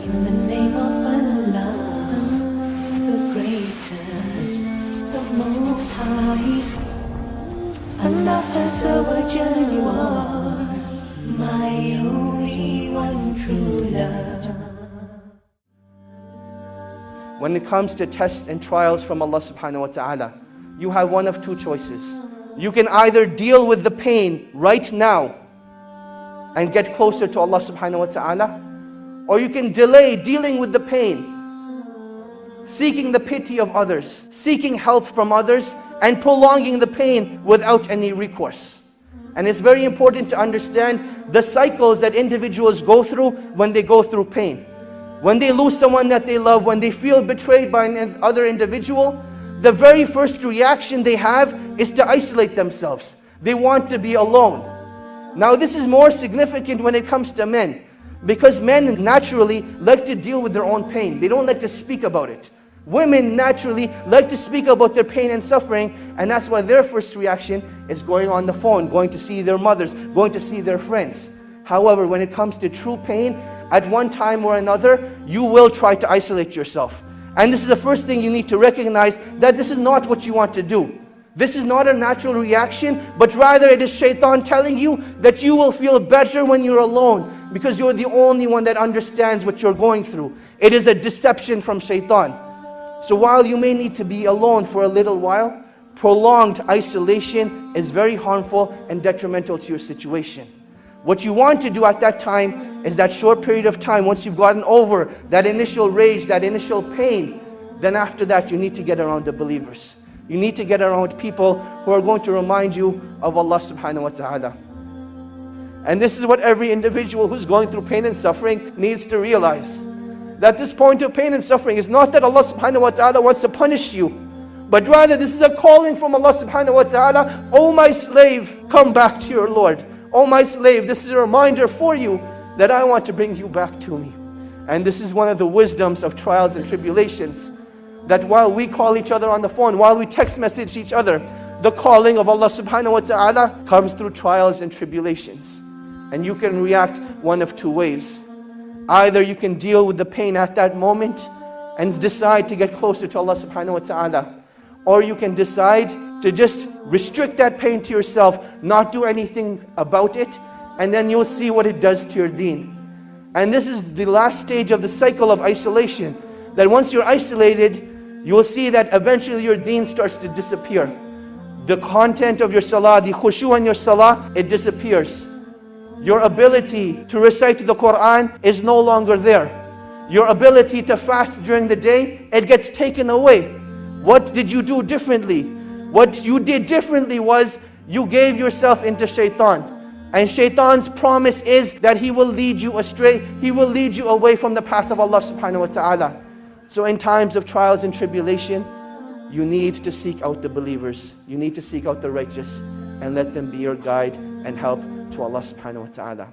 In the name of Allah, the greatest, the most high. Allah Azza wa Jalla, you are my only one true love. When it comes to tests and trials from Allah subhanahu wa ta'ala, you have one of two choices. You can either deal with the pain right now and get closer to Allah subhanahu wa ta'ala, or you can delay dealing with the pain, seeking the pity of others, seeking help from others, and prolonging the pain without any recourse. And it's very important to understand the cycles that individuals go through when they go through pain. When they lose someone that they love, when they feel betrayed by another individual, the very first reaction they have is to isolate themselves. They want to be alone. Now this is more significant when it comes to men, because men naturally like to deal with their own pain. They don't like to speak about it. Women naturally like to speak about their pain and suffering, and that's why their first reaction is going on the phone, going to see their mothers, going to see their friends. However, when it comes to true pain, at one time or another, you will try to isolate yourself. And this is the first thing you need to recognize, that this is not what you want to do. This is not a natural reaction, but rather it is shaitan telling you that you will feel better when you're alone, because you're the only one that understands what you're going through. It is a deception from shaitan. So while you may need to be alone for a little while, prolonged isolation is very harmful and detrimental to your situation. What you want to do at that time is that short period of time, once you've gotten over that initial rage, that initial pain, then after that you need to get around the believers. You need to get around people who are going to remind you of Allah subhanahu wa ta'ala. And this is what every individual who's going through pain and suffering needs to realize. That this point of pain and suffering is not that Allah subhanahu wa ta'ala wants to punish you, but rather this is a calling from Allah subhanahu wa ta'ala. Oh my slave, come back to your Lord. Oh my slave, this is a reminder for you that I want to bring you back to me. And this is one of the wisdoms of trials and tribulations, that while we call each other on the phone, while we text message each other, the calling of Allah subhanahu wa ta'ala comes through trials and tribulations. And you can react one of two ways. Either you can deal with the pain at that moment and decide to get closer to Allah subhanahu wa ta'ala, or you can decide to just restrict that pain to yourself, not do anything about it, and then you'll see what it does to your deen. And this is the last stage of the cycle of isolation, that once you're isolated, you will see that eventually your deen starts to disappear. The content of your salah, the khushu in your salah, it disappears. Your ability to recite the Quran is no longer there. Your ability to fast during the day, it gets taken away. What did you do differently? What you did differently was you gave yourself into shaitan. And shaitan's promise is that he will lead you astray. He will lead you away from the path of Allah subhanahu wa ta'ala. So in times of trials and tribulation, you need to seek out the believers. You need to seek out the righteous and let them be your guide and help to Allah subhanahu wa ta'ala.